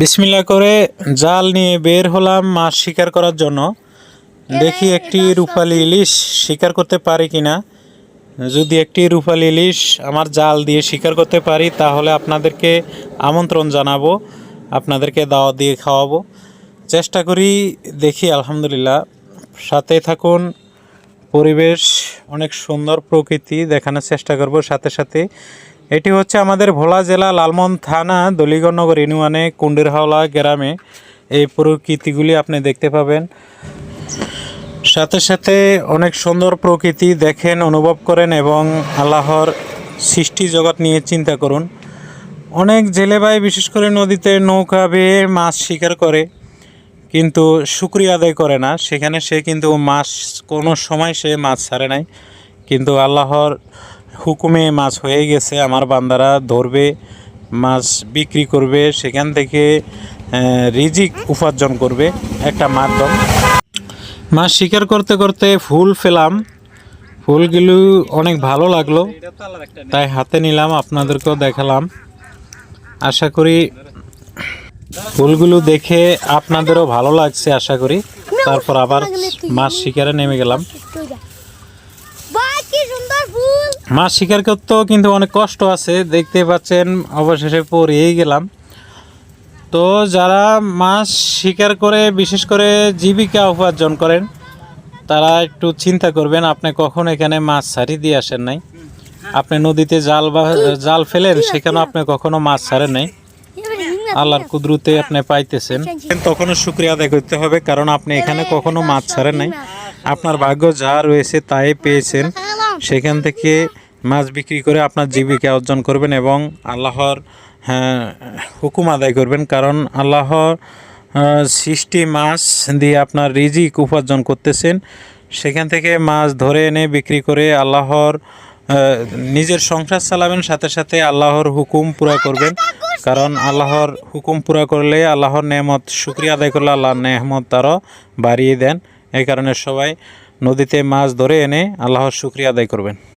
বিসমিল্লাহ করে জাল নিয়ে বের হলাম মাছ শিকার করার জন্য। দেখি একটি রূপালী ইলিশ শিকার করতে পারি কিনা। যদি একটি রূপালী ইলিশ আমার জাল দিয়ে শিকার করতে পারি তাহলে আপনাদেরকে আমন্ত্রণ জানাবো, আপনাদেরকে দাওয়াত দিয়ে খাওয়াবো। চেষ্টা করি, দেখি আলহামদুলিল্লাহ। সাথে থাকুন, পরিবেশ অনেক সুন্দর, প্রকৃতি দেখানোর চেষ্টা করব সাথে সাথে। এটি হচ্ছে আমাদের ভোলা জেলা লালমোহন থানা দলিগড়নগর ইউনিয়নে কুন্ডিরহাওলা গ্রামে এই প্রকৃতিগুলি আপনি দেখতে পাবেন। সাথে সাথে অনেক সুন্দর প্রকৃতি দেখেন, অনুভব করেন এবং আল্লাহর সৃষ্টি জগৎ নিয়ে চিন্তা করুন। অনেক জেলে ভাই বিশেষ করে নদীতে নৌকা বেয়ে মাছ শিকার করে, কিন্তু শুকরিয়া আদায় করে না। সেখানে সে কিন্তু মাছ কোনো সময় সে মাছ ছাড়ে নাই, কিন্তু আল্লাহর হুকুমে মাছ হয়ে গেছে। আমার বান্দারা ধরবে, মাছ বিক্রি করবে, সেখান থেকে রিজিক উপার্জন করবে, একটা মাধ্যম। মাছ শিকার করতে করতে ফুল পেলাম, ফুলগুলো অনেক ভালো লাগলো, তাই হাতে নিলাম, আপনাদেরকেও দেখালাম। আশা করি ফুলগুলো দেখে আপনাদেরও ভালো লাগছে আশা করি। তারপর আবার মাছ শিকারে নেমে গেলাম। মাছ শিকার করতেও কিন্তু অনেক কষ্ট আছে, দেখতে পাচ্ছেন। অবশেষে পড়েই গেলাম। তো যারা মাছ শিকার করে বিশেষ করে জীবিকা উপার্জন করেন, তারা একটু চিন্তা করবেন, আপনি কখন এখানে মাছ ছাড়ি দিয়ে আসেন নাই। আপনি নদীতে জাল ফেলেন, সেখানেও আপনি কখনো মাছ ছাড়েন নাই। আল্লাহর কুদরতে আপনি পাইতেছেন, তখনও শুকরিয়া আদায় করতে হবে, কারণ আপনি এখানে কখনো মাছ ছাড়েন নাই। আপনার ভাগ্য যা রয়েছে তাই পেয়েছেন। সেখান থেকে মাছ বিক্রি করে আপনার জীবিকা অর্জন করবেন এবং আল্লাহর হুকুম আদায় করবেন, কারণ আল্লাহর সৃষ্টি মাছ দিয়ে আপনার রিজিক উপার্জন করতেছেন। সেখান থেকে মাছ ধরে এনে বিক্রি করে আল্লাহর নিজের সংসার চালাবেন, সাথে সাথে আল্লাহর হুকুম পুরা করবেন। কারণ আল্লাহর হুকুম পুরা করলে, আল্লাহর নেয়ামত শুকরিয়া আদায় করলে আল্লাহর নেয়ামত তারও বাড়িয়ে দেন। এই কারণে সবাই নদীতে মাছ ধরে এনে আল্লাহর শুকরিয়া আদায় করবেন।